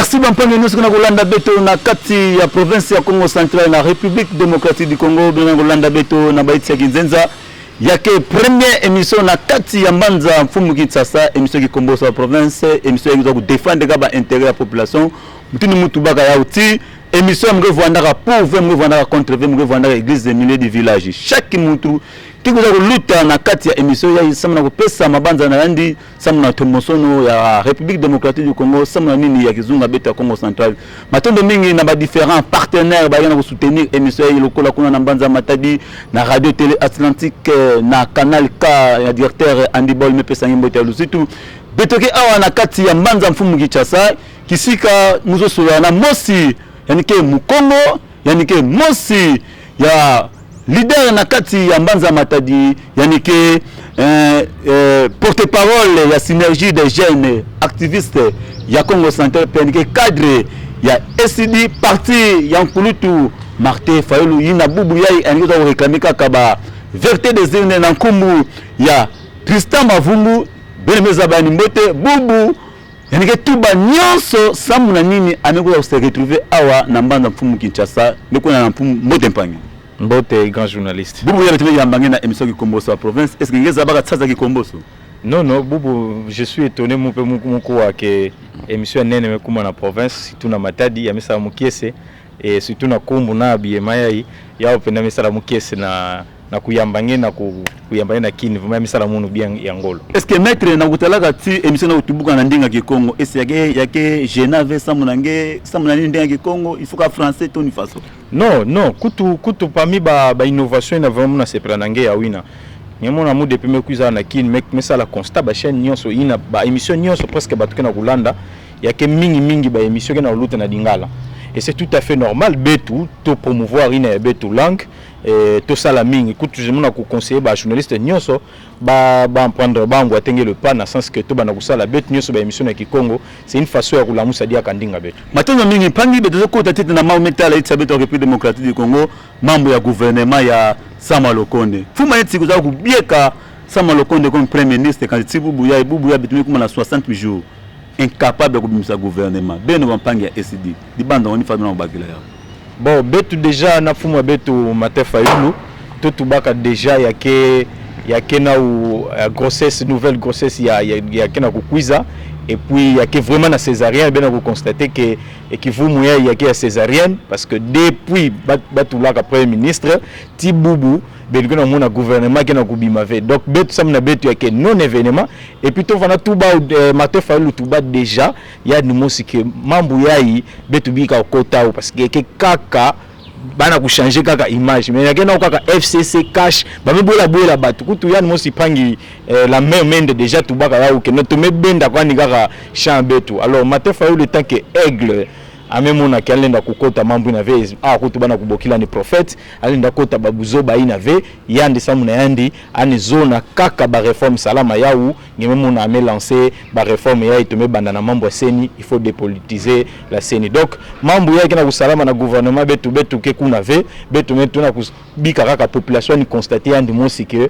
Merci Bampanga nous na Rolanda Beto na kati ya province ya Congo Central na République démocratique du Congo na Rolanda Beto na Baiti ya Kinzenza yake première émission na kati ya Mbanza mfumu Kinshasa émission qui combo sa province émission qui doit défendre gaba intérêt la population mutini mutu baka ya uti émission mwe vwandaka pour mwe vwandaka contre mwe vwandaka église des milliers de villages chaque mutu qui vous a lutter na kati ya émission ya samna ko pesa mabanza na yandi samna tomosono ya République démocratique du Congo samna nini ya kizunga beta Congo Central matondo mingi na ba différents partenaires ba yana ko soutenir émission ya lokola kuna na Mbanza Matadi na radio télé Atlantique na canal K ya directeur Andy Bol me pesa ngimbo ya lusitu betoke awa na kati ya Mbanza mfumu Kinshasa kisika muzo sura na mosi yani ke mukongo yani ke mosi ya leader na kati ya Mbanza Matadi yani ke porte-parole ya synergie des jeunes activistes ya Congo Central penike cadre ya SCD parti ya Nkulutu Martin Fayulu yina bubu yai aniko za réclamer kaba vérité des urnes na nkumbu ya Tristan Mavungu benemeza bani mbote bubu yani ke tuba nyonso samu na nini ameko se retrouver awa na Mbanza mfumu Kinshasa ndiko na mfumu mbote mpangi Mbote grand journaliste. Boubou ya betime ya mbangena émission qui comboso à province. Est-ce que ngeza baka tsaza qui comboso? Non non, Boubou, je suis étonné mon peu moko que émission nene me kuma na province, surtout na Matadi ya mesa mukiese et surtout na Kombo na Biemaya ya openda mesa mukiese na kuyambange na kuyambange na kini vuma mesa munu bien ya ngolo. Est-ce que maître na kutalaka ti émission na utubuka na ndinga ki Congo? Est-ce yake Genave samunange samunani ndinga ki Congo, il faut que français toni faso. Non, non, kutu parmi ba innovation na vraiment na sepranange ya wina. Nyamona mu depuis me kuza na kin me sala constat ba chaîne nyonso ina ba émission nyonso presque batuke na kulanda yake mingi ba émission ke na luta na dingala. Et c'est tout à fait normal betu to promouvoir ina betu langue et to sala mingi kutu je mona ko conseiller ba journaliste nyonso ba prendre bango atenge le pas na sens que to bana kusala betu nyonso ba émission na Kikongo c'est une façon ya kulamusa dia kandinga betu. Matono mingi pangi betu ko tatete na mau metala itsa betu République démocratique du Congo mambo ya gouvernement ya Sama Lokonde. Fuma yeti kuza kubieka Sama Lokonde comme premier ministre quand Tibubuya betu kuma na 60 jours incapable de kubimisa gouvernement beno bampangi ya SCD dibanda oni fadona bakila ya. Bon betu déjà na fuma betu Matefa Yulu to tubaka déjà yake na grossesse nouvelle grossesse yake na kukuiza et puis yake vraiment na césarienne ben on constater que ekivumu yake ya césarienne parce que depuis batulaka premier ministre Tibubu ben na mona gouvernement qui na kubima ve donc betu samna betu yake non événement et puis to vana tuba Matefa Yulu tuba déjà ya ni mosike mambu yayi betu bika kota parce que kaka bana ku changer kaka image mais yakena kaka FCC cash ba mebola bola batu kutu yani mosi pangi la main déjà tubaka ya uke noto mebenda kwani kaka chambetu alors Matefa Yulu le temps que aigle amemona kalenda kukota mambo na ve kutu bana kubokila ni prophète alinda kota babuzo ba ina ve yandi samuna yandi ani zona kaka ba réforme salama yaou ngememona ame lancer ba réforme ya itome banda na mambo seni il faut dépolitiser la seni donc mambo ya kina kusalama na gouvernement betu ke kuna ve betu metuna kubika kaka population ni constater yandi mosi que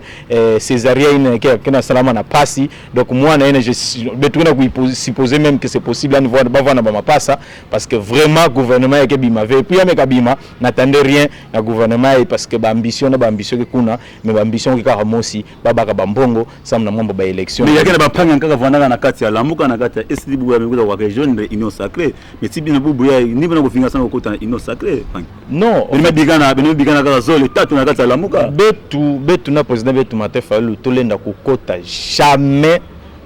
césarienne kina salama na pasi donc moi na ene je betu na ku supposer même que c'est possible à niveau ba vana ba mapasa parce que vraiment gouvernement yake bima ve puis ameka bima n'attendez rien na gouvernement parce que ba ambition que kuna mais ba ambition ka mosi babaka bambongo samna mambo ba élection mais yake ba panga kaka vana na kati ya lamuka na kati ya SDB buya mekuza kwa région de Union Sacrée mais si bino buya ni bana kufinga sana kokota Union Sacrée non bino bigana kaka zole tatu na kati ya lamuka betu na président betu Matefa Yulu tolenda kokota jamais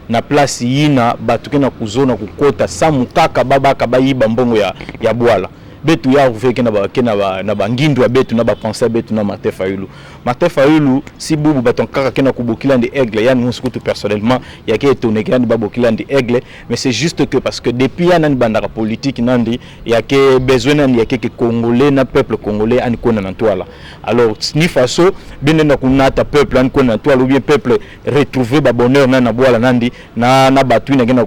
na place yina batuke na kuzona kukota samu kaka babaka bayiba mbongo ya bwala betu ya uveke na bangindu ya betu na bapensa betu na Matefa Yulu si bubu baton kaka kena kubokila ndi aigle yani musikutu personnellement yake étonné kandi babokila ndi aigle mais c'est juste que parce que depuis nani bandaka politique nandi yake besoin nandi yake ke congolais na peuple congolais ani kona na toile alors ni faso benenda kunata peuple ani kona na toile ou bien peuple retrouver ba bonheur na bwala nandi na batu ina kena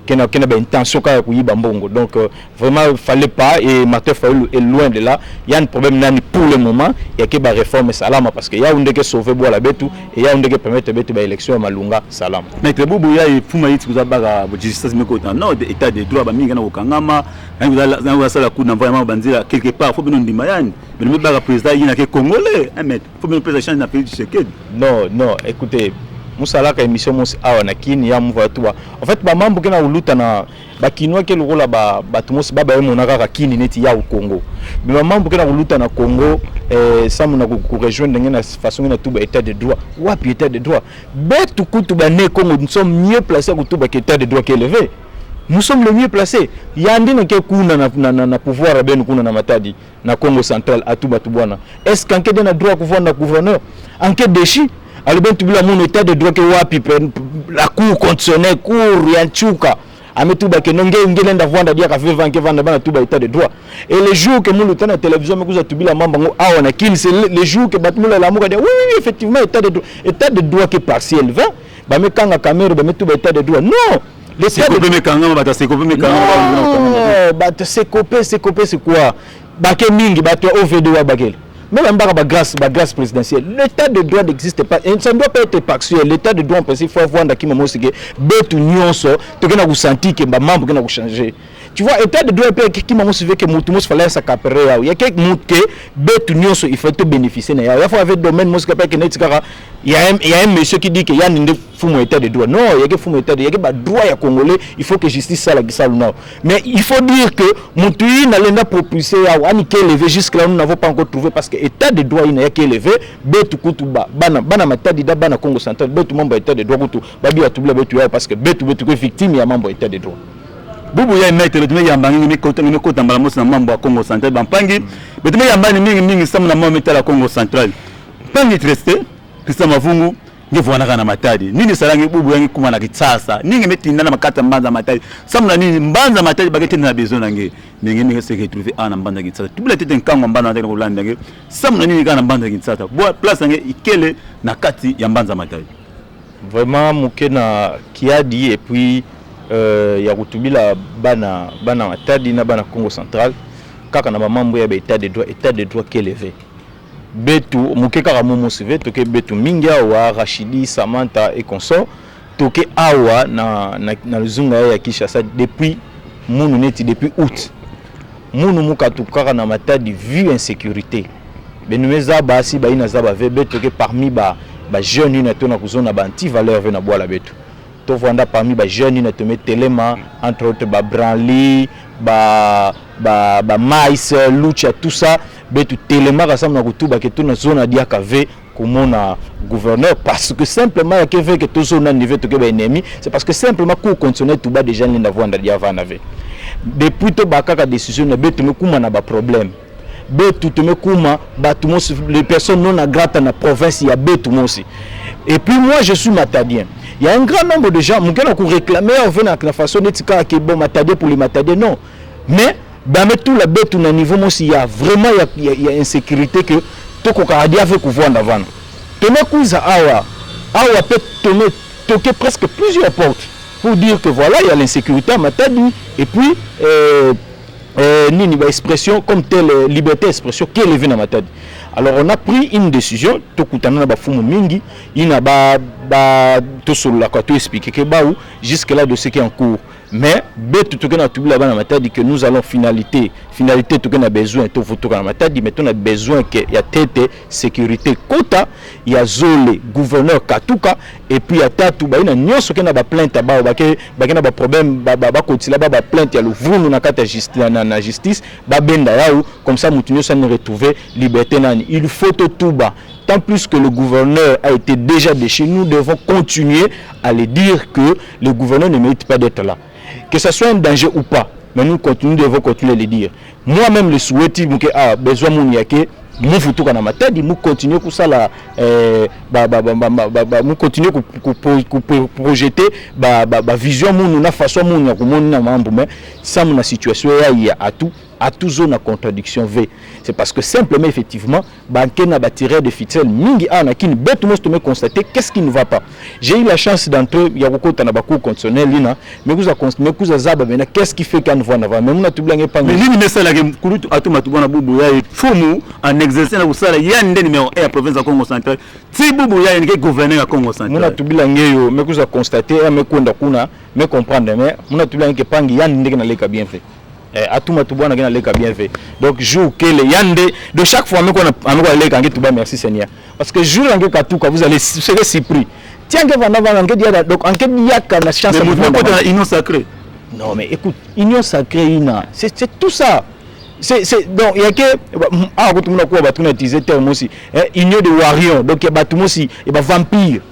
kena ba intention ka kuyiba mbongo. Donc vraiment il fallait pas, et Martin Fayulu est loin de là. Il y a un problème nani pour le moment, il y a que ba réforme salama parce que il y a unde que sauver bois la betu et il y a unde que permettre betu ba élection malunga salama. Maître Boubou ya fuma yiti kuzabaka justice mekota non état de droit ba mingi na kokangama na sala coup na vraiment banzila quelque part faut bien ndima yani mais me baka président yina ke congolais mais faut bien président change na pays Tshisekedi. Non, écoutez, musala ka émission mos awa na kini ya mva tu en fait ba mambo kena uluta na ba kinwa ke lokola ba batumos baba yemo na kaka kini neti ya Congo mais ba mambo kena uluta na Congo ça mona ko rejoindre ngena façon na tuba état de droit wapi état de droit betu kutu ba ne Congo nous sommes mieux placés que tuba état de droit qui est élevé. Nous sommes le mieux placés. Yandi na ke kuna na pouvoir benu kuna na matadi na Congo central atuba tubwana. Est-ce qu'enquête na droit pouvoir na gouverneur enquête déchi alors tu bila mon état de droit que wapi la cour constitutionnelle cour yanchuka ametuba ke nonge ngelenda vanda dia ka veva nke vanda bana tuba état de droit et les jours que mon lieutenant télévision me kuza tubila mamba ngo awa na kin c'est les jours que batmula la muka dia oui effectivement état de droit qui partiel va ba me kanga caméra ba me tuba état de droit non l'état de droit kanga ba ta se kopé kanga ba ta se kopé c'est quoi ba ke mingi ba to OVD wa bagel. Même en grâce présidentielle, l'état de droit n'existe pas. Et ça ne doit pas être partiel. L'état de droit, en principe, il faut voir qui m'a dit que betu nyonso, tu as senti que ma membre qui a changé. Tu vois, l'état de droit qui m'a dit que mutumo fallait sa capérer. Il y a quelques mots que betu nyonso il faut te bénéficier. Il faut avoir domaine musika que netikara. Il y a un monsieur qui dit que y a une fumo état de droit. Non, il y a que fumo état de droit. Il y a que droit ya congolais. Il faut que justice ça la gisa non. Mais il faut dire que mutuyi n'allait propulser à wani qui élevé jusque là nous n'avons pas encore trouvé parce que état de droit il n'y a qu'à élevé betu kutu bana matadi da bana Congo central betu membre état de droit kutu babi atubla betu parce que betu que victime ya membre état de droit. Bubu ya maître betu ya mbangi mi kota mbala mosi na membre Congo central bampangi betu ya mbani mingi samu na membre état la Congo central pangi treste Christian Mavungu ngevuana na matadi nini salangi bubu yangi kuma na kitsasa ningi metinda na makata mbanza matadi samna nini mbanza matadi bagete na besoin nange ningi se retrouver ana mbanza kitsasa tubula tete nkango mbanza na Kolanda nge samna nini kana mbanza kitsasa bo place nge ikele na kati ya mbanza matadi vraiment mukena kiadi et puis ya kutubila bana matadi na bana Congo central kaka na mambo ya état de droit qui est élevé betu mukeka ka momo sive toke betu mingi awa Rachidi Samantha et consort toke awa na luzunga ya Kinshasa depuis munu neti depuis août munu mukatu kaka na matadi vu insécurité benumeza basi ba ina zaba ve betu toke parmi ba jeunes na tona kuzona ba anti valeur ve na boala betu to vanda parmi ba jeunes na tome telema entre autres ba branli ba mais lucha tout ça betu telema rasam na kutuba ke to na zona dia kave komona gouverneur parce que simplement ya keve que to zona niveau to ke ba ennemi c'est parce que simplement ko constitutionnel tout ba déjà linda vanda dia vana ve depuis to bakaka décision na betu me kuma na ba problème betu to me kuma batu mos les personnes non agrata na province ya betu mosi et puis moi je suis matadien. Il y a un grand nombre de gens qui ont réclamé la façon de dire que bon matadien pour les matadiens non mais dans tout la bête au niveau il y a vraiment il y a insécurité que tout qu'on a dit avec pouvoir d'avant tenez cousa awa peut toquer presque plusieurs portes pour dire que voilà il y a l'insécurité à matadi et puis nini ba expression comme telle liberté d'expression qui est élevée dans matadi. Alors on a pris une décision to kutana na ba fumu mingi ina ba to sur la quoi to expliquer que ba ou jusque là de ce qui est en cours mais betu to kana tubila bana matadi que nous allons finalité to kana besoin to voto kana matadi mais on a besoin que y a tête sécurité kota y a zole gouverneur Katuka et puis ya tatu ba ina nyonso kana ba plainte ba kana ba problème ba kotila ba plainte ya luvunu na kata justice ba benda yao comme ça mutu nyonso ne retrouver liberté nani il faut tout bas tant plus que le gouverneur a été déjà déchu nous devons continuer à le dire que le gouverneur ne mérite pas d'être là que ce soit un danger ou pas mais nous devons continuer à le dire moi-même le souhaite que besoin mon yake nous futu kana matadi nous continuer pour ça là nous continuer projeter vision mon na façon mon ya komona mambo mais ça mon situation ya tout à toujours na contradiction v. C'est parce que simplement effectivement banque na batirer de ficelle mingi ana kini betu most me constater qu'est-ce qui ne va pas. J'ai eu la chance d'entrer ya kokota na baku constitutionnel lina mais kuza zaba bena qu'est-ce qui fait qu'on voit na mais muna tublange pas. Mais lini mesala ke kulutu atuma tubona bubu ya fumu en exercer na kusala yande numéro 1 à province ya Congo central. Ti bubu ya ni ke gouverneur ya Congo central. Muna tublange yo mais kuza constater mais kwenda kuna mais comprendre mais muna tublange ke pangi yande ndeke na leka bien fait. Atuma tubona ke na leka bien fait. Donc jour que le yande de chaque fois mais qu'on a leka ngi tuba merci Seigneur. Parce que jour ngi katuka vous allez serez surpris. Tiens que vana ngi dia donc en quête yaka na chance de la union sacrée. Non mais écoute, union sacrée c'est tout ça. C'est donc il y a que tout le monde quoi va utiliser terme aussi union de warriors donc il y a battu aussi et vampire.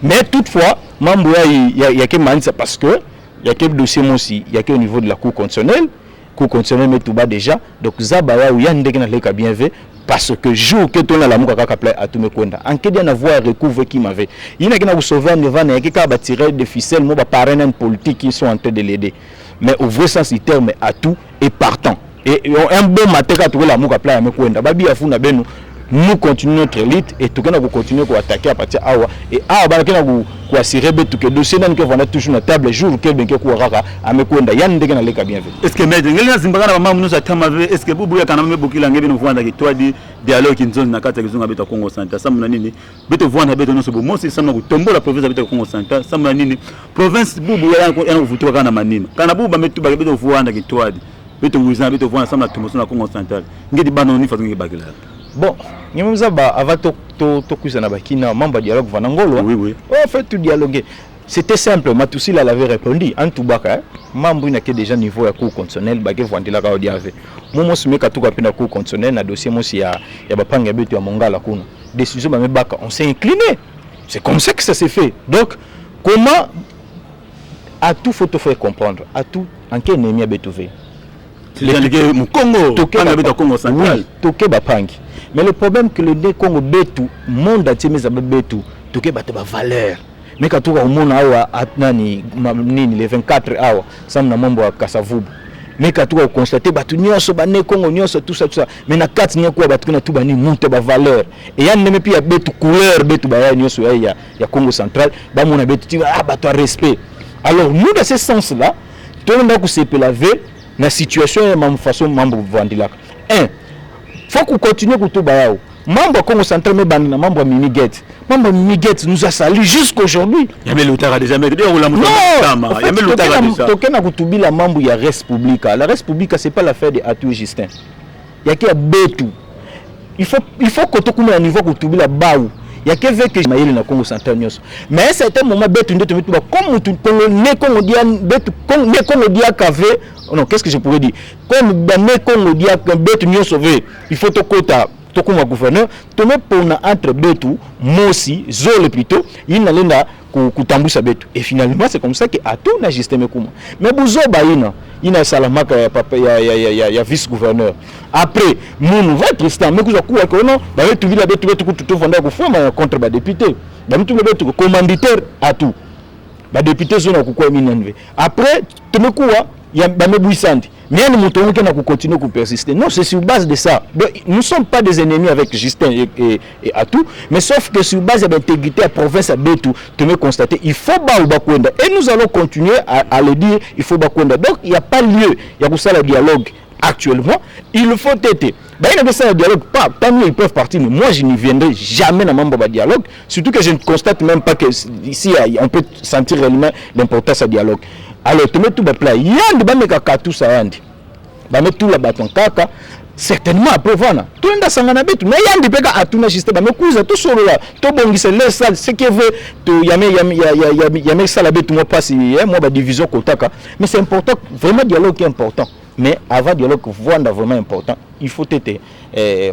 Mais toutefois membre il y a que manisa parce que il y a que dossier aussi, il y a que au niveau de la cour constitutionnelle mais tout bas déjà donc zabaya ou yande na leka bien fait parce que jour que ton la muka kaka play à tout me konda en que bien avoir recouvre qui m'avait il n'a que na sauver devant il y a que ba tirer de ficelle mo ba parrainage politique qui sont en train de l'aider mais au vrai sens du terme à tout est partant et un bon matin ka tout la muka play à me konda ba bia funa benu nous continuons notre élite et tout qu'on continuer à attaquer à partir awa et awa ba ko assurer betu que dossier nan que vana toujours na table jour que ben que ko raka amekwenda yande na leka bien fait. Est-ce que maître ngeli zimbaka na mama nous atama est-ce que bubu ya kana mebukila ngebe no vanda ki toi di dialogue in zone na kata kizunga beto Congo central samuna nini beto vanda beto no sobo mosi samuna ku tombola province beto Congo central samuna nini province bubu ya ko vutuka kana manima kana bubu metu ba beto vanda ki toi di beto nguzana beto vanda samuna tumoso na Congo central ngedi bana ni fatungi bakila. Bon, Nyamuzaba avant to kuisa na bakina mamba dialogue vanangolo. Oui. On fait tout dialoguer. C'était simple, Matoussi l'avait répondu en tout baka mambo ina ke déjà niveau ya cour constitutionnelle bage vandila ka odiave. Momo sumeka tuka pina cour constitutionnelle na dossier mosi ya bapanga betu ya mongala kuna. Décision ba mebaka, on s'est incliné. C'est comme ça que ça s'est fait. Donc comment à tout faut te faire comprendre, à tout en quel ennemi betouvé. Les Congo, Congo central. Toke bapangi. Mais le problème que le Congo betu monde entier mais betu toke bate ba valeur. Mais quand tu vas au monde awa atnani nini les 24 awa ça na mambo ya Kasavubu. Mais quand tu vas constater batu nyonso ba ne Congo nyonso tout ça. Mais na kati nyako batu na tu ba ni monte ba valeur. Et ya neme pia betu couleur betu ba ya nyonso ya Congo central ba mona betu tu batu respect. Alors nous dans ce sens là, tout le monde se peut laver la situation est de façon membre vandilaka. Faut qu'on continue à tout bayao. Membre Congo central mais bandina membre Miniget. Membre Miniget nous a sali jusqu'aujourd'hui. Il y a l'autre déjà mais il y a l'autre déjà. Token a kutubi la membre ya Res Publica. La Res Publica c'est pas l'affaire de Atou et Justin. Il y a qui a betu. Il faut que tu à niveau kutubi la baou. Il y a que veut que maïli na Congo central nyos. Mais à un certain moment betu ndeto metu ba comme tout ne Congo dia betu ne Congo dia kave. Non, qu'est-ce que je pourrais dire? Comme ne Congo dia betu nyos sauvé. Il faut to kota to kuma gouverneur to me pona entre betu mosi zole plutôt il na lenda kutambusa betu et finalement c'est comme ça que Atou na Justin Mekuma. Mais buzo baina ina salamaka ya papa ya vice gouverneur. Après nous va Tristan mais kuza kuwa ko non ba betu vila betu tout vanda ko foma contre ba député. Ba betu betu commanditaire Atou. Ba député zona ko kwa minanve. Après tumekuwa ya ba mebuisandi. Mais nous montons qu'on a continuer à persister. Non, c'est sur base de ça. Nous ne sommes pas des ennemis avec Justin et Atou, mais sauf que sur base de l'intégrité à la province à Betou, tu me constater, il faut Bakwenda. Et nous allons continuer à le dire, il faut Bakwenda. Donc, il n'y a pas lieu, il y a pour ça le dialogue actuellement. Il faut être. Il y a ça le dialogue, pas mieux, ils peuvent partir, mais moi je n'y viendrai jamais dans le dialogue. Surtout que je ne constate même pas que ici on peut sentir réellement l'importance du dialogue. Alors, tu mets tout le plat. Il y a des gens tout ça. Tu mets tout le bâton kaka. Certainement, après, voilà. Tout le monde s'en a betu. Mais il y a des gens qui ont juste. Mais cousin, tout ça là. Tout bon, c'est le sale. Ce qui veut, il y a ça la bête. Moi, pas si moi, la division kotaka. Mais c'est important. Vraiment, le dialogue est important. Mais avant le dialogue, voilà vraiment important. Il faut être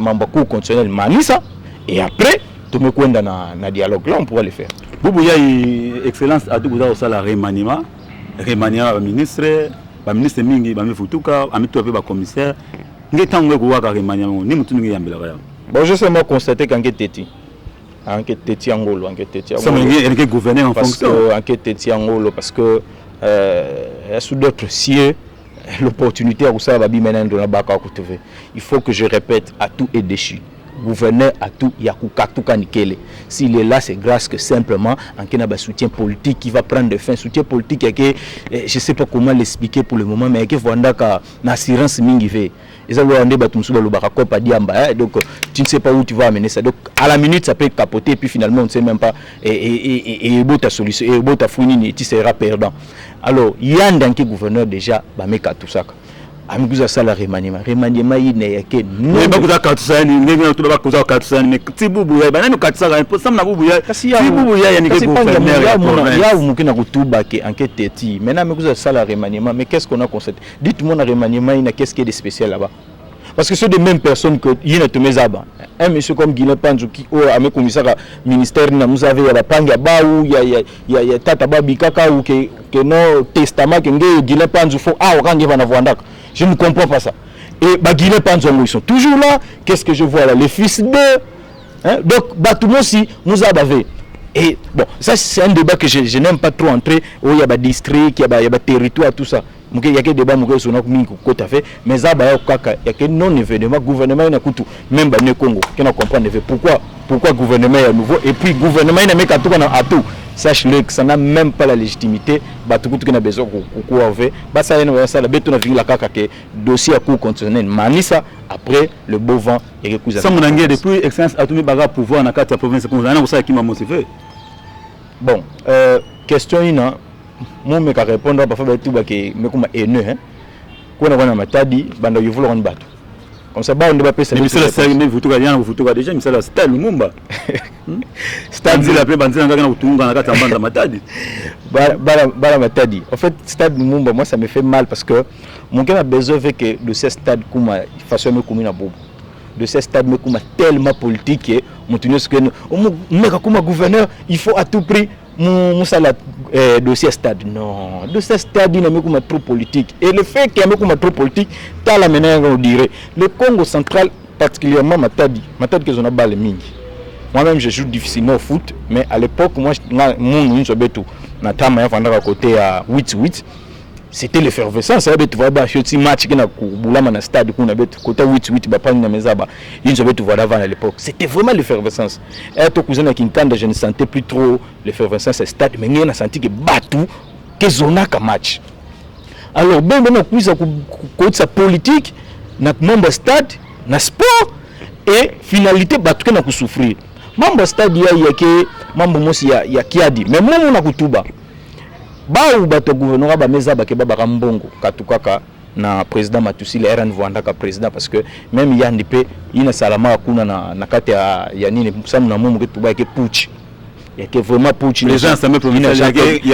membre cour constitutionnel Manisa. Et après, tu mets quoi dans le dialogue. Là, on pourra le faire. Boubou, il y a excellence à tout le salaire remaniement. Remaniement ba ministre mingi ba mefutuka amitu ba commissaire ngetango ko waka remaniement ni mutu ngi yambela ka. Bon je sais moi constater qu'enquête teti angolo ça me gouverneur en fonction enquête teti angolo parce que sous d'autres cieux l'opportunité à Roussa Babi maintenant dans la Baka Koutouvé. Il faut que je répète, à tout est déchu. Gouverneur à tout, Yakuka tout Kanikele. S'il est là, c'est grâce que simplement en un soutien politique qui va prendre fin. Soutien politique, je ne sais pas comment l'expliquer pour le moment, mais il y a une assurance mingivé. Donc tu ne sais pas où tu vas amener ça. Donc à la minute ça peut capoter et puis finalement on ne sait même pas et ta solution et ta fouine tu seras perdant. Alors il y a un gouverneur déjà bameka tout ça. Amikuza sala remaniement il n'est que nous ba kuza katsa ni ndenge to ba kuza katsa ni tibubu ya banani katsa ga samna bubu ya tibubu ya ni que gouverneur ya mukina kutuba ke enquête ti maintenant amikuza sala remaniement mais qu'est-ce qu'on a constaté? Dites-moi na remaniement il y a qu'est-ce qui est de spécial là-bas? Parce que ce sont des mêmes personnes que il y a mes abats. Un monsieur comme Guilain Panzou qui a mes commissaires ministère nous avait la panga baou il y a tata babi kaka ou que non testament que Guilain Panzou faut orange va na vanda. Je ne comprends pas ça. Et bah Guilain Panzou ils sont toujours là. Qu'est-ce que je vois là? Les fils de donc bah tout le monde si nous abavé. Et bon, ça c'est un débat que je n'aime pas trop entrer où il y a des districts, il y a des territoires, tout ça. Il y a des débats sur notre fait, mais ça, il y a que non-événement, gouvernement est tout, même dans le Congo, qui ne comprend pas pourquoi le gouvernement est nouveau, et puis le gouvernement est à tout. Sache-le que ça n'a même pas la légitimité, tout le monde a besoin de ça, le dossier à cours constitutionnel, Manissa, après le beau vent, et que ça, mon anglais, depuis l'excellence à tout le monde pouvoir dans la province, qui m'a motivé. Bon, question une. Moi me répondre parfois tout que me comme haineux hein ko na matadi banda yuvula on bato comme ça ba on va passer mais ça c'est vous tout gardien vous tout déjà mais ça stade Lumumba stade la plein bandina ngana utunga na kata banda matadi bara matadi en fait stade Lumumba moi ça me fait mal parce que mon gars a besoin que de ce stade comme façon me comme na bobo de ce stade me comme tellement politique et mon tenir ce que me comme gouverneur il faut à tout prix mon dossier stade non dossier stade il est trop politique et le fait qu'il y a trop politique t'as la manière on dirait le Congo central particulièrement Matadi que on a balle mingi moi-même je joue difficilement au foot mais à l'époque moi mon tout na tama ya fanda côté à 8-8 c'était l'effervescence ça tu vois ba petit match qui na kubulama na stade kuna betu côté 8-8 ba panga mezaba ils ont tu voir avant à l'époque c'était vraiment l'effervescence et ton cousin à Kinkanda je ne sentais plus trop l'effervescence au stade mais on a senti que batu que zona ka match alors ben na kuisa côté sa politique na membre stade na sport et finalité batu que na kusouffrir membre stade ya ke mambo mosi ya kiadi mais moi on a kutuba baou bato gouvernement ba meza ba ke ba mbongo katukaka na président Matusile RN Vwandaka président parce que même yandipe ina salama kuna na kati ya nini samu na mumu ketuba ke puchi yake vraiment puchi les gens ça me province il y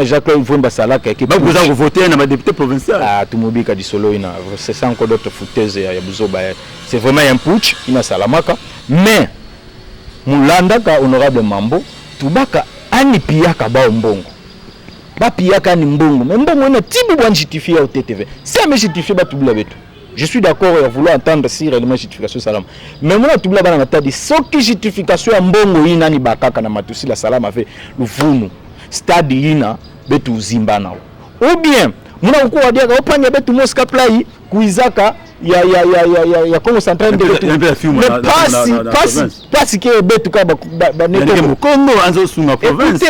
a Jacques Vwemba salaka ke ba vous avez voté na député provincial tumobika di solo ina c'est ça encore d'autres fouteuses ya buzoba c'est vraiment un puchi ina salamaka mais mulandaka honorable Mambo tubaka ani piyaka ba mbongo ba piyaka ni mbongo mais mbongo na tibu bwa justifier au TTV ça me justifie ba tubula betu je suis d'accord à vouloir entendre si réellement justification salam mais moi tubula bana matadi soki justification ya mbongo ina ni bakaka na matusi la salam avec luvunu stade ina betu zimbana ou bien muna ko wadia ka opanya betu Mosca play kuizaka ya Congo central de parce que betu ka ba neko Congo anzo suma province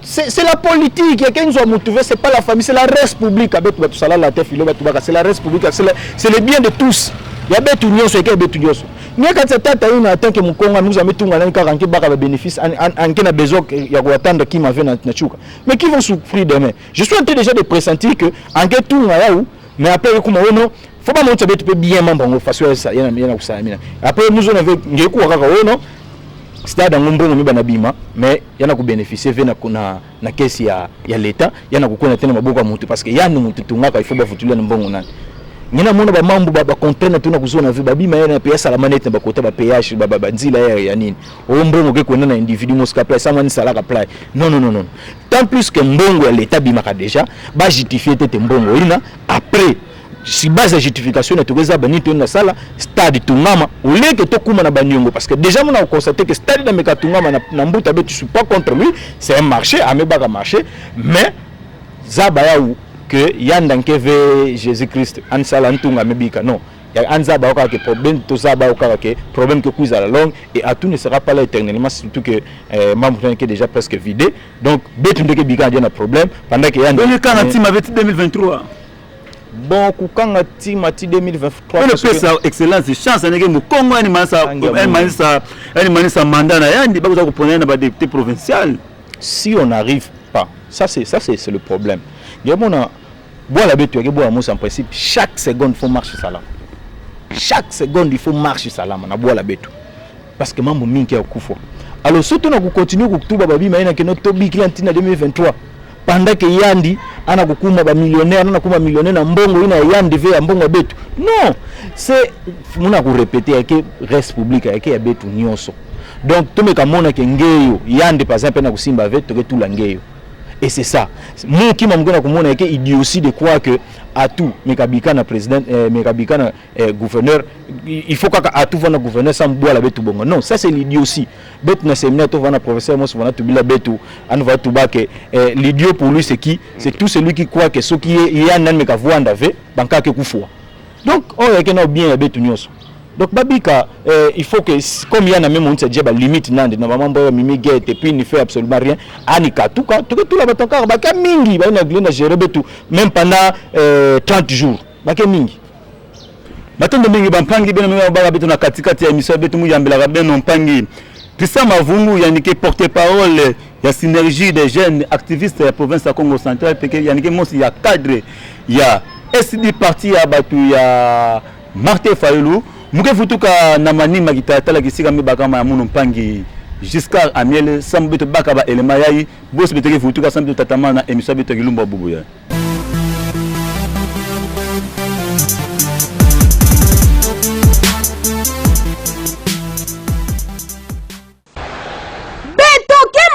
c'est la politique qui nous a motivé c'est pas la famille c'est la république betu ba sala la tefilo betu ba c'est la république c'est le bien de tous ya betu nyonso ke betu nyonso nia kati tata ina tant que mukonga nous a metunga na karanki baka ba bénéfice en kena besoin ya ko attendre qui m'a vu na chuka mais qui vont souffrir demain je suis en train déjà de pressentir que en que tout na yaou mais après comme ono faut pas monter betu bien mambo façon ça yana kusamina après nous on avait ngeku kaka ono stade ngombo ngomba na bima mais yana ku bénéficier vena kuna na kesi ya l'état yana kukona tena maboka mutu parce que yana mutu tungaka il faut ba futulia na mbongo nani ngina mona ba mambo ba container tuna kuzona vi babima yana pesa sala manete ba kota ba péage ba nzila ya nini o mbongo ke kwenda na individu Mosca play ça mani sala ka play non tant plus que mbongo ya l'état bima ka déjà ba justifier tete mbongo ina après si base de justification na toza banito na sala stade tungama oleke to kuma na banyongo parce que déjà on a constaté que stade na meka tungama na mbuta betu je suis pas contre lui c'est un marché amebaka marché mais zaba ya que yanda nkeve Jésus-Christ ansala ntunga mebika non ya anza ba ka problème tout ça ba ka problème que cousa la longue et à tout ne sera pas là éternellement surtout que membre qui est déjà presque vidé donc betu ndeke bika a problème pendant que yanda le kana team avec 2023 bon kukanga team ati 2023 parce que ça excellence chance ndeke mu Congo ani manisa mandat na yandi ba ko prendre na député provincial si on n'arrive pas ça c'est le problème il y a bon la betu ke bo en principe chaque seconde faut marcher salam. Chaque seconde il faut marcher salama na bois la betu parce que mambo mingi ya kufa alors surtout na continuer kutuba babi maina ke notre big client na 2023 pendant que yandi ana kukuma ba millionnaire na kuma millionnaire na mbongo ina yandi ve ya mbongo betu non c'est muna ku répéter que reste public ke ya betu nyonso donc tumeka mona ke ngeyo yandi par exemple na kusimba ve to ke tula ngeyo. Et c'est ça. Mon qui m'a dit que idiotie de croire que à tout, Mekabika na président, Mekabika na gouverneur, il faut qu'à tout va na gouverneur sans boire la bête bon. Non, ça c'est l'idiotie. Bête na séminaire, tout va na professeur, moi souvent tout bila bête ou an va tout bas que l'idiot pour lui c'est qui? C'est tout celui qui croit que ce qui est y a nan mekavouan d'ave, banka que koufoua. Donc oh il y a bien la bête nyonso. Donc babika il faut que comme il y a même on se dit limite nande na maman boyo mimi guette et puis il ne fait absolument rien anika tout la batonka baka mingi ba na glenda gérer betu même pendant 30 jours baka mingi batondo mingi bampangi bena mimi ba betu na katikati ya émission betu muyambela beno mpangi Pisa Mavungu yanike porte-parole ya synergie des jeunes activistes de la province de Congo central peke yanike mosi ya cadre ya SD parti ya batu ya Martin Fayulu muke futuka na manima kitatala kisika mibaka ma muno mpangi jusqu'à Amiel sambeto baka ba elema yayi boss beteke futuka sambeto tatama na émission beto kilumba bubu ya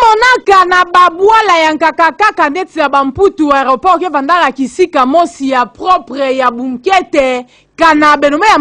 monaka na babwala ya nkakakaka ndeti ya bamputu aéroport ke vandala kisika mosi ya propre ya bunkete kana benome ya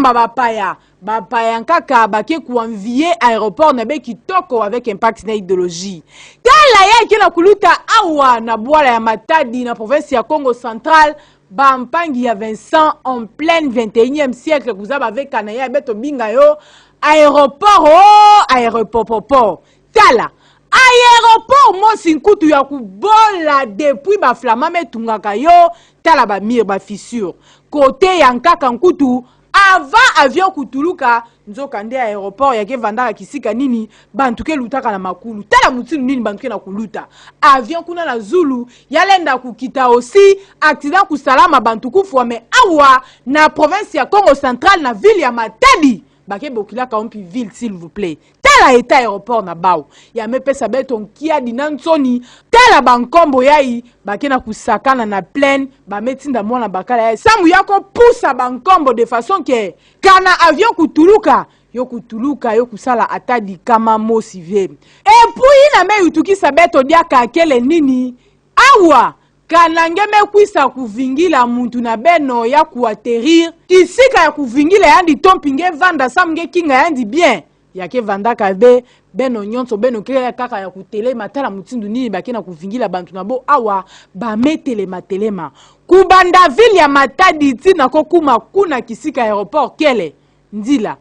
bapaya nkaka bake kuanvie aéroport na be kitoko avec impact na idéologie tala ya ke na kuluta awa na bwala ya Matadi na province ya Congo central bampangi ya Vincent en plein 21e siècle kuzaba avec kana ya beto binga yo aéroport popo tala aéroport mosi nkutu ya kubola depuis ba flama metungaka yo tala ba mire ba fissure côté ya nkaka nkutu avant avion kutuluka nzoka nde aéroport ya ke vandaka kisika nini bantuke lutaka na makulu tala mutinu nini bantuke na kuluta avion kuna na Zulu yalenda kukita aussi accident kusalama bantuku fwa me awa na province ya Congo central na ville ya Matadi bake bokila kaompi ville s'il vous plaît tala eta aéroport na bao ya mepesa beto nkia dinansoni tala bankombo yai bake na kusakana na plaine ba metinda mwana bakala yai samu yako poussa bankombo de façon que kana avion kutuluka yo kusala atadi kama mosi vie et puis na me utukisa beto dia kakele nini awa kanange mekwisa kuvingila muntu na beno ya kuaterir kisika ya kuvingila yandi tompinge vanda samge kinga yandi bien yake vanda kabe beno nyonso beno kele kaka ya kutele matala mutindu nini bakena kuvingila bantu nabo awa ba metele matelema kubanda ville ya Matadi tina kokuma kuna kisika aéroport kele ndila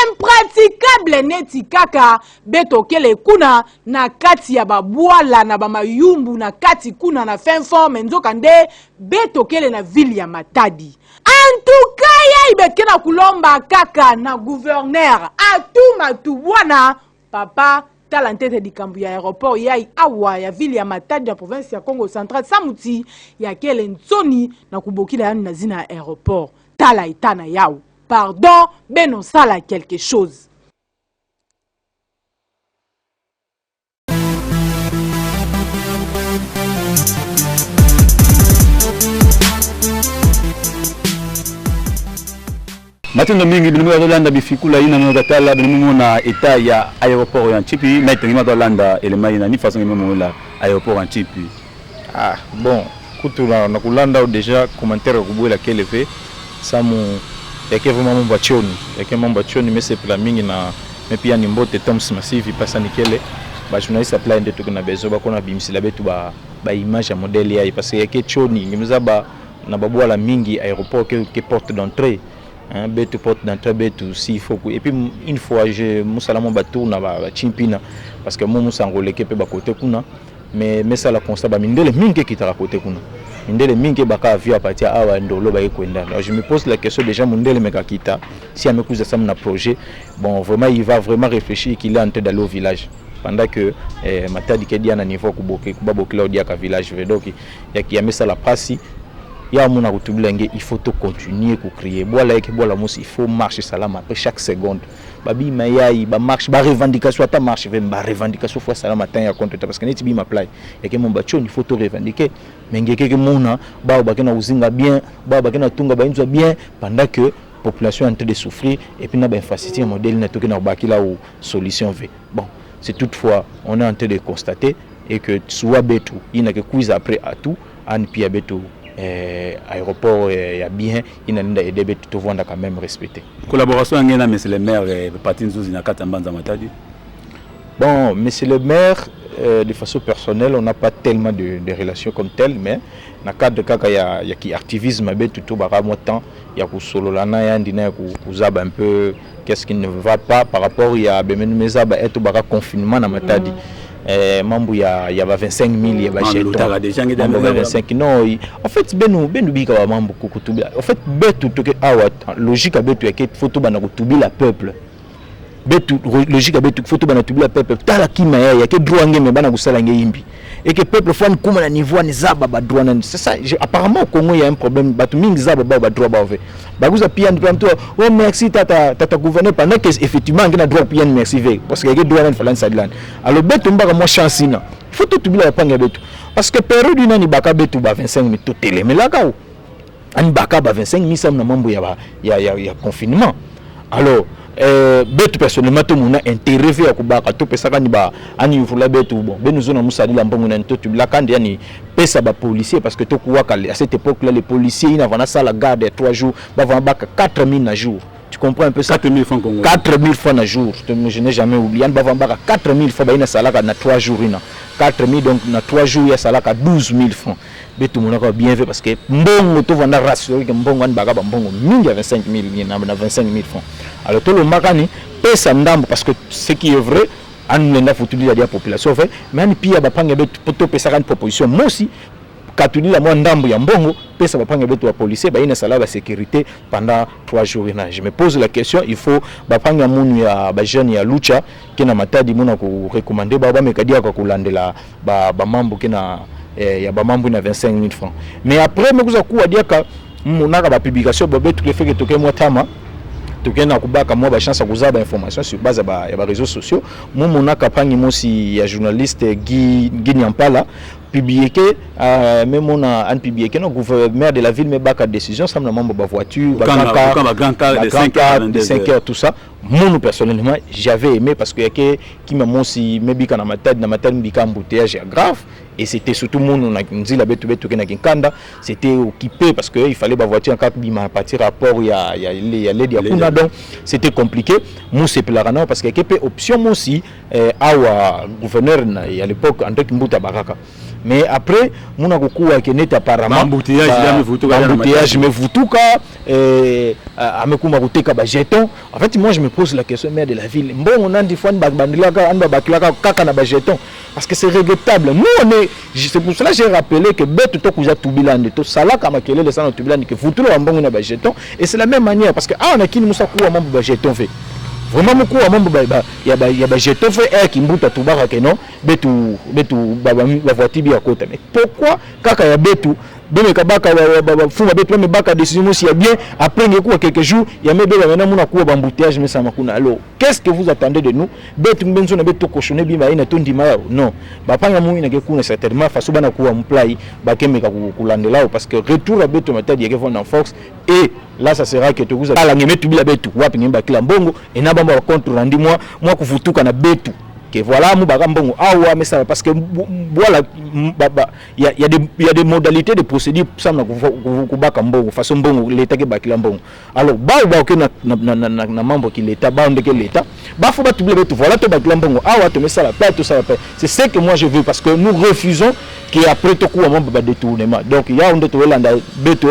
impraticable neti kaka beto kele kuna na kati ya babwala na bamayumbu na kati kuna na fin forme nzoka nde beto kele na ville ya Matadi en tout cas ya ibekena kulomba kaka na gouverneur atuma tubwana papa talentete dikambu ya aéroport yai awa ya ville ya Matadi ya province ya Congo central samuti ya kele ntsoni na kubokila yani na zina ya aéroport tala itana yao pardon, ben on sala quelque chose. Matendo mingi binu ya Dolanda bifikula ina ngotala binu na eta ya aéroport ya Nchipi na tengi Dolanda elema ina ni façon ngemo la aéroport ya Nchipi. Ah bon, kutula na kulanda déjà commentaire kubuela kelefe samu yake vraiment mambo choni mais c'est la mingi na mais pia ni mbote toms massive pasa nikele ba journaliste apply ndeto kuna bezo ba kona bimsila betu ba image ya modèle ya parce que yake choni ngimza ba na babwa la mingi aéroport que porte d'entrée hein betu porte d'entrée betu s'il faut et puis une fois je musalamo batou na ba chimpina parce que mo sangoleke pe ba côté kuna mais ça la constat ba mindele mingi qui t'a côté kuna mindele mingi baka avion à partir awa ndolo ba ekwenda. Je me pose la question déjà mindele mekakita si amekuza ça na projet bon vraiment il va vraiment réfléchir qu'il est en train d'aller au village pendant que Matadi Kedia na niveau kuba Claudia ka village donc ya mesa la prasi ya mona kutubilange il faut continuer à crier bola ek bola musi il faut marcher salama après chaque seconde babi mayai ba marche ba revendication ta marche ba revendication fois salama matin ya contre parce que neti bi ma play et que mon bacho il faut to revendiquer mengeke ke mona ba bakena uzinga bien ba bakena tunga ba inzo bien pendant que population est en train de souffrir et puis na ba infrastructure modèle na toke na bakila ou solution v bon c'est toutefois on est en train de constater et que soit betu il n'a que quiz après à tout an pia betu aéroport ya bien inalinda edebe tout vendre quand même respecter collaboration ngena monsieur le maire parti nzuzi na kata mbanza Matadi. Bon monsieur le maire de façon personnelle on n'a pas tellement de relations comme telles mais na cadre kaka ya ki activisme betu tout bara mo temps ya ku sololana ya ndina ku kuzaba un peu qu'est-ce qui ne va pas par rapport ya bemenu mezaba eto bara confinement na Matadi. Mambo ya 25 000 ya bacheto 25 non en fait benu bika wa mambo kukutubila en fait betu toke awa logique betu yake photo bana kutubila peuple betu logique betu photo bana tubila peuple tala kima yake droit ngeme bana kusala ngeyimbi et que peuple fone kuma na niveau ni zaba ba droit na c'est ça apparemment au Congo il y a un problème batu mingi zaba ba droit ba ve baguza pia ndi pamto oh merci tata gouverner pendant que effectivement ngina droit pia merci ve parce que yake droit na falan sadlan alors betu mbaka mo chance ina photo tubila panga betu parce que période ina ni baka betu ba 25 000 to telemelaka o ani baka ba 25 000 sam na mambo ya confinement alors betu personnellement tout mona intérêt ya kubaka to pesaka ni ba ani vula betu bon benuzona musali la mbongo na to tubila kandi yani pesa ba policier parce que to kuwaka à cette époque là les policiers ils n'avaient ça la garde de 3 jours ba vont baka 4 000 na jour tu comprends un peu ça 4 000 francs congolais 4 000 francs na jour je n'ai jamais oublié ba vont baka 4 000 francs ba ina salaka na 3 jours ina 4 000 donc na 3 jours ya salaka 12 000 francs betu mona ko bien fait parce que mbongo to vanda rassurer que mbongo ani baka ba mbongo mingi ya 25 000 na 25 000 francs alors tout le makani pesa ndambo parce que ce qui est vrai on a foutu la population fait mais ni pia ba panga betu poto pesa kan proposition moi aussi katuli la moi ndambo ya mbongo pesa ba panga betu wa policier ba ina sala ba sécurité pendant 3 jours ina je me pose la question il faut ba panga munu ya ba jeune ya lucha kina Matadi muna ko recommander ba mekadia ko kulandela ba mambo kina ya ba mambo na 25 000 francs mais après mekuza kuwa diaka munaka ba publication ba betu le fait que toke moi tama tokena kubaka moi ba chance à kuzaba information sur base ya ba réseaux sociaux moi monaka pangi mosi ya journaliste Guy Nyampala publié que même on a un publié que le gouverneur de la ville met baka décision ça mambo ba voiture ba grand car de 5 heures tout ça moi personnellement j'avais aimé parce que yake qui m'a mosi mebika na Matadi mbika embouteillage grave et c'était surtout mon on a dit la betu kena kinkanda c'était occupé parce que il fallait ba voiture en cas bima partir rapport il y a l'aide ya kuna donc c'était compliqué moi c'est pelarana parce que yake option moi aussi awa gouverneur à l'époque André Mbuta Baraka mais après mon a kokuwa keneta apparemment embouteillage me vutuka amekuma kuteka ba jeton en fait moi je me pose la question maire de la ville mbongo nandi fois bandilaka anda bakilaka kaka na ba jeton parce que c'est regrettable nous on est c'est pour cela j'ai rappelé que betu to kuza tubilande to salaka makelele sana tubilande que vutulo mbongo na ba jeton et c'est la même manière parce que on a kini musa kuwa mambo ba jeton fait vraiment beaucoup à mambo ya ba jeton fait kimbuta tubaka que non betu ba voiture bi akota mais pourquoi kaka ya betu beme kabaka fuma betu me baka décision aussi bien après ngekuwa quelques jours ya mebe maintenant muna kuwa bambouteillage mais ça makuna alors qu'est-ce que vous attendez de nous betu mbenzo na betu koshone bima ina to ndima non ba panga mu ina gekuna certainement faso bana kuwa mplai ba kemeka kulandela parce que retour à betu Matadi yake vont en force et là ça sera que tu vous ala ngemetu bila betu wapi ngimba kila mbongo ina bamba contre randi moi kufutuka na betu que voilà mu baka mbongo awa mais ça parce que voilà y a des modalités de procédure ça na kubaka mbongo façon mbongo l'état ke bakila mbongo alors ba ke na membre qui l'état ba ndeke l'état ba faut ba tubler tout voilà to bakila mbongo awa to mesala pas tout ça c'est ce que moi je veux parce que nous refusons que après to kuwa membre ba détournement donc il y a on to landa beto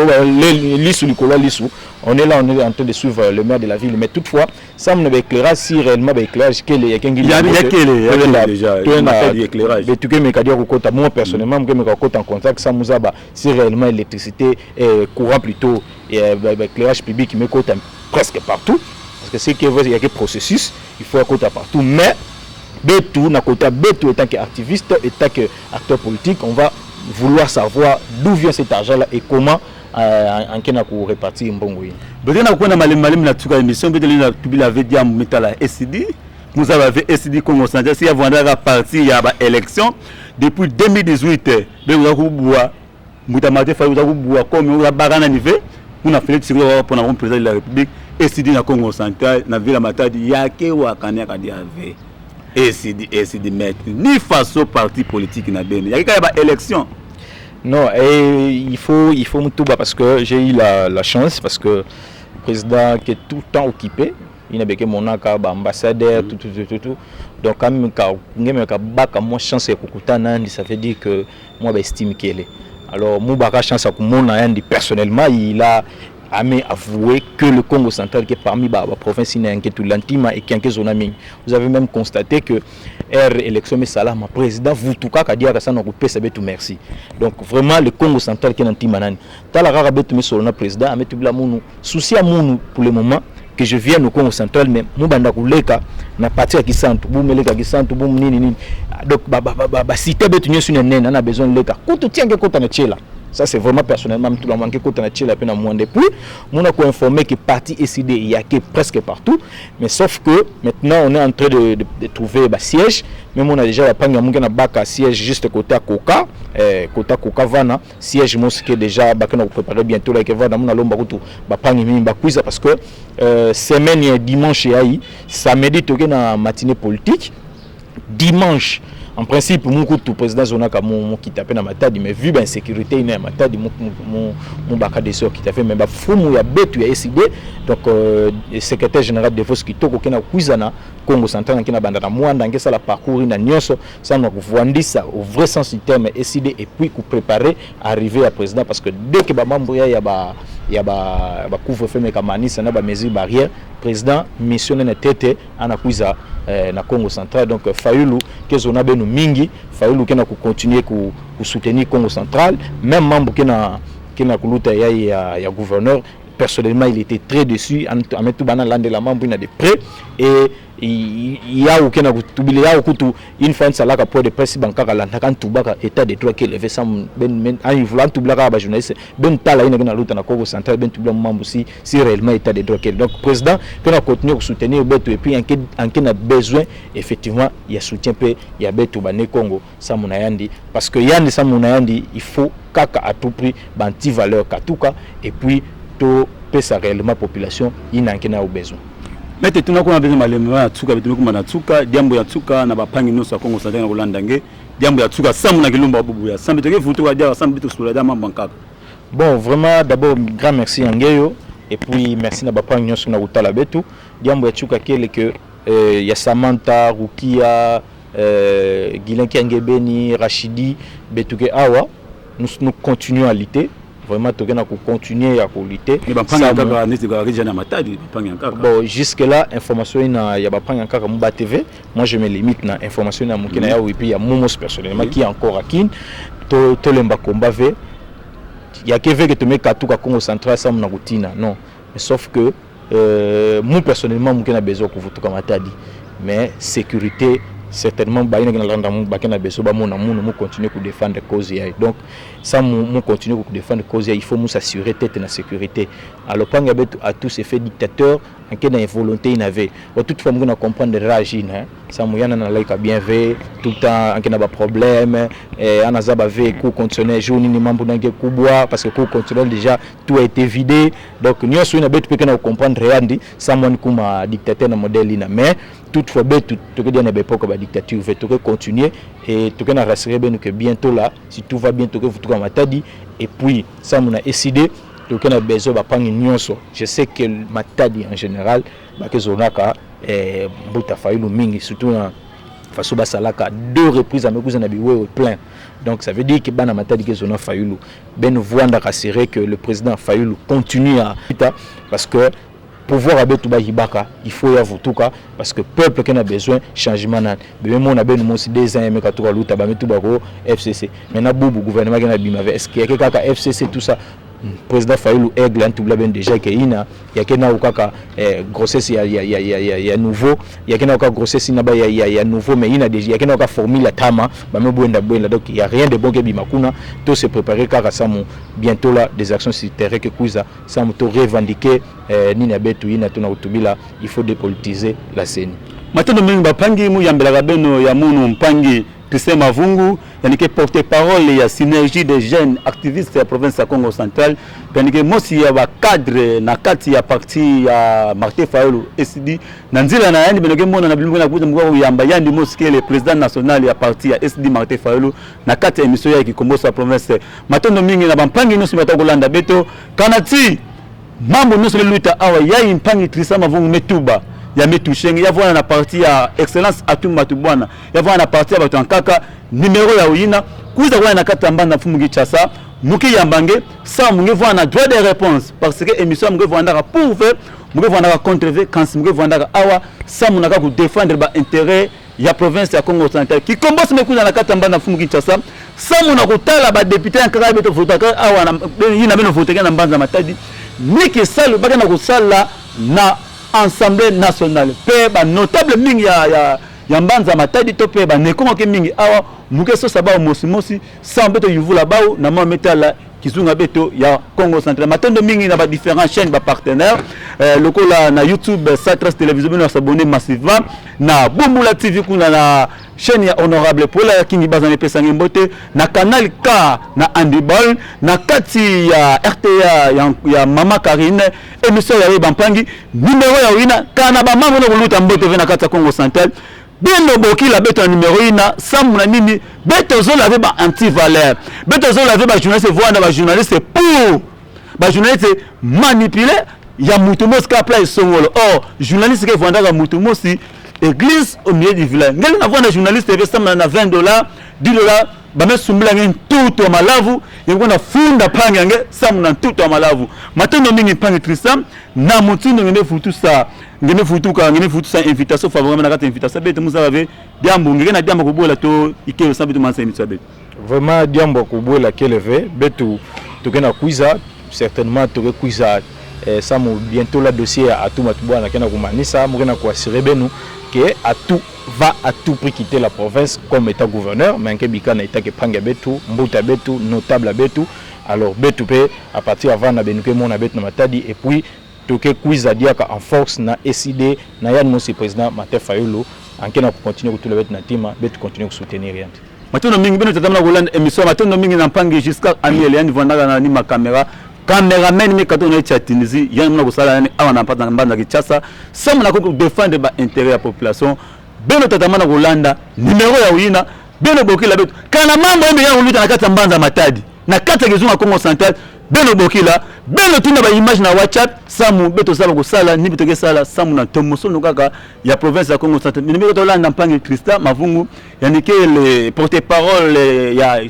lisu likola lisu on est là on est en train de suivre le maire de la ville mais toutefois ça me éclairage si réellement ba éclairage que les il y a déjà éclairage mais tu que me dire que moi personnellement me en contact ça nous a si réellement électricité courant plutôt et éclairage public me cote presque partout parce que c'est qu'il y a que processus il faut cote partout mais Betou na côté Betou étant qu'activiste étant qu'acteur politique on va vouloir savoir d'où vient cet argent là et comment en kena ko répartir mbongo yi bedena ko na malim na tuka émission bedeli na publier la vedia metala SCD nous avons SCD Congo Central si avant la partie ya ba élection depuis 2018 be vous ko boua mutamate fa vous ko boua comme on a barana niveau on a fait tirer pour le président de la République SCD na Congo Central na ville Matadi yake wakanya ka diave SCD mettre ni face au parti politique na bene yake ba élection. Non, et il faut me tout bas parce que j'ai eu la chance parce que le président qui est tout le temps occupé, il n'a pas que mon ambassadeur tout. Donc quand même quand moi chance est ça veut dire que moi j'estime qu'elle est. Alors moi baka chance à mon personnellement il a avoué que le Congo central qui est parmi la province tout l'antima et qui est zone amine. Vous avez même constaté que élection mais salam président vous tout cas dire que ça n'a pas ça tout merci. Donc vraiment le Congo central qui est antima nani. Tala rara betu mais solona président a mettu blamounu souci à mon pour le moment que je viens au Congo central mais mon banda kuleka na parti qui santu bu meleka qui santu bu nini donc ba cité betu nyesu nene na besoin de leka kutu tienge kota na chela. Ça c'est vraiment personnellement tout le monde qui compte la peine à moins depuis on a informé que parti SID il y a que presque partout mais sauf que maintenant on est en train de trouver bah, siège même on a déjà la pangue à baka siège juste côté Coca Coca Vana siège mosquée déjà baka on préparer bientôt là que Vana on a lomba kutu ba pangue mimi ba quiz parce que semaine dimanche yayi samedi toke na matinée politique dimanche. En principe, mon président Zonaka mon qui tapé dans Matadi mais vu ben sécurité il est Matadi mon baka de sœur qui t'a fait mais ba fumu ya betu ya SID donc secrétaire général de forces qui toko kena kuizana Congo central qui na banda na mwanda ngesa la parcourir na nyonso ça na kuvuandisa au vrai sens du terme SID et puis ku préparer arriver à président parce que dès que ba mambo ya ba couvre-feu mais kamanisa na ba mesures barrières président missionné na tete ana kuiza na Congo central donc Fayulu que zona beno mingi Fayulu kena ku continuer ku soutenir Congo central même membre kena kuluta ya gouverneur personnellement il était très déçu en mettre bana lande la membre ina de près et il y a aucun tubile ya okutu une fois ça là ka pour de presse banka la kan tubaka état de droit que lever ça ben en voulant tubaka ba journaliste ben tala ina na luta na Congo central ben tubla membre si réellement état de droit donc président que na continuer soutenir beto et puis en qui a besoin effectivement il y a soutien pe il y a beto bané Congo ça munayandi parce que yandi ça munayandi il faut kaka à tout prix banti valeur katuka et puis to pesa réellement population inankena au besoin. Mais tu n'as pas besoin de malema tsuka bitu kuma na tsuka diambo ya tsuka na bapangi noso Congo central na Kolanda nge diambo ya tsuka samu na kilomba bubu ya sambe toke futu wa dia sambe bitu sula dama bankaka. Bon vraiment d'abord grand merci Angeyo et puis merci na bapangi noso na kutala betu diambo ya tsuka kele que ya Samantha Rukia Guilain Kengebeni Rachidi betuke awa nous continuons à lutter. Vraiment tokena ko continuer à lutter bon jusque là information ina ya bapanga kaka Muba TV moi je me limite na information na mukena ya et puis ya momos personnellement qui est encore à kin to lemba combat ve ya que veut que te meka tout ka Congo central ça na routine non mais sauf que moi personnellement mukena besoin ko vutuka Matadi mais sécurité certainement baina na landa mu bakena beso ba mona mu continuer ku défendre cause ya donc ça mu continuer ku défendre cause ya il faut nous assurer tête na sécurité alors panga betu à tous ces faits dictateurs anke na volonté inave wa toutefois mko na comprendre rage hein ça moyana na like bien ve tout le temps anke na ba problème anaza ba ve cours conditionnel journée ni mambo na kubwa parce que cours conditionnel déjà tout a été vidé donc nyoso ina betu peke na comprendre yandi ça moni kuma dictateur na modèle ina mais toutefois betu to ke dia na époque ba dictature veut to continuer et to ke na rassurer ben que bientôt là si tout va bien to ke futuka matadi et puis ça mona décidé to ke na besoin ba pangi nyonso je sais que matadi en général ba ke zonaka Mbuta Fayulu mingi surtout na faso basalaka 2 reprises amekuza na biwewe plein donc ça veut dire que bana matadi ke zona Fayulu ben voanda rassurer que le président Fayulu continue à parce que pouvoir abetu ba hibaka il faut y avoir tout cas parce que peuple qui a besoin changement na même on a ben mo si 2 ans mais ka to luta ba metu bako FCC maintenant bubu gouvernement qui na bima est-ce qu'il y a kaka FCC tout ça président Fayulu aigle tout bla ben déjà que ina ya kena ukaka grossesse ya nouveau ya kena ukaka grossesse ina ba ya nouveau mais ina déjà ya kena ukaka formule tama ba me bwenda donc il y a rien de bon que bimakuna tout se préparer car ça bientôt là des actions sur terrain que kuza ça to revendiquer nina betu ina tuna utubila il faut dépolitiser la scène matendo mingi bapangi mu yambela beno ya munu mpangi Christian Mavungu yanike porte-parole ya synergie des jeunes activistes de la province de Congo central yanike mosi ya ba cadre na kati ya parti ya Martin Fayulu SD nanzila na yandi benoke mona na bilimbo na kuza mugwa yamba yandi mosi ke le président national ya parti ya SD Martin Fayulu na kati ya émission ya kikombosa province matendo mingi na bampangi nusu batakolanda beto kanati mambo nusu le luta awa ya mpangi Christian Mavungu metuba ya metushenge ya vona na parti ya excellence Atumba Tubwana ya vona na parti ya batankaka numéro ya uyina kuza kwa na kata mbanda fumu gichasa muki yambange sa munge vona na droit de réponse parce que émission munge vona pour faire munge vona contrever quand munge vona awa sa munaka ku défendre ba intérêt ya province ya Congo central qui combat se mekuza na kata mbanda fumu gichasa sa munaka tala ba député en kaka beto votaka awa na yina beno votaka na mbanza matadi niki salu baka na kusala na Assemblée nationale pe ba notable mingi ya mbanza matadi to pe ba nekoma ke mingi awa muke so sabao mosi sans beto yuvula bao na ma metala kizunga beto ya Congo central matendo mingi na ba différents chaînes ba partenaires lokola na YouTube Satras télévision na s'abonner massivement na Bumbula TV kuna na chaîne ya honorable pour la kingi bazane pesa ngimbote na canal K na handball na kati ya RTA ya mama Karine émission ya bampangi numéro ya wina kana ba mambo no kuluta mbote vena kati ya Congo central bino boki la beto numéro ina samu na nini beto zo la ba anti valeur beto zo la ba journaliste voix ba journaliste pour ba journaliste manipuler ya mutumos ka play songolo journaliste ke vanda ga mutumosi église au milieu du village ngeli na vona journaliste ve sama na $20 $10 ba me sumbila ngi tuto malavu yango na funda panga nge samu na tuto malavu matendo mingi panga Trisam na mutindo ngene futu sa ngene futu sa invitation favorable na kata invitation bete musa bave diambo ngene na diambo kubola to ikelo sabitu mansa invitation bete vraiment diambo kubola keleve betu tokena kuiza certainement toke kuiza ça bientôt la dossier à tout matubwana kena kumanisa mukena ko assurer benu que à tout va à tout prix quitter la province comme état gouverneur mais que bika na état ke panga betu mbuta betu notable betu alors betu pe à partir avant na benuke mona betu na matadi et puis toke kuiza diaka en force na SID na yan mosi président Martin Fayulu ankena ko continuer ko tout le betu na tima betu continuer ko soutenir rien matono mingi beno tatamna kolanda émission matono mingi na mpangi jusqu'à amiel yani vondaka na ni ma cameraman mi kato na Tunisie yani mna kusala yani awa na pata mbanda kichasa somo na ko défendre ba intérêt ya population beno tatamana kolanda numéro ya wina beno bokila betu kana mambo yembe ya uluta na kata mbanza matadi na kata kizunga Congo central beno bokila beno tuna ba image na WhatsApp samu beto sala kusala ni bitoke sala samu na tomosono kaka ya province ya Congo central numéro to landa mpangi Christa Mavungu yani ke le porte-parole ya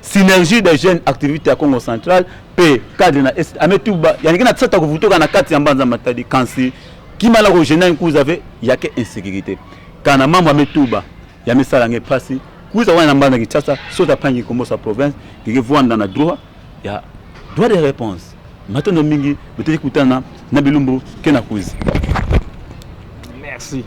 synergie des jeunes activités à Congo central pe cadre na ametuba yani ke na tsata kuvutoka na kati ya mbanza matadi kansi kimala ko jeune ku avez yake insécurité kana mambo ametuba ya misala nge pasi kuza wana mbanza kichasa sota pangi kombosa province ki vwanda na droit ya droit de réponse matono mingi beteli kutana na bilumbu kena kuzi merci.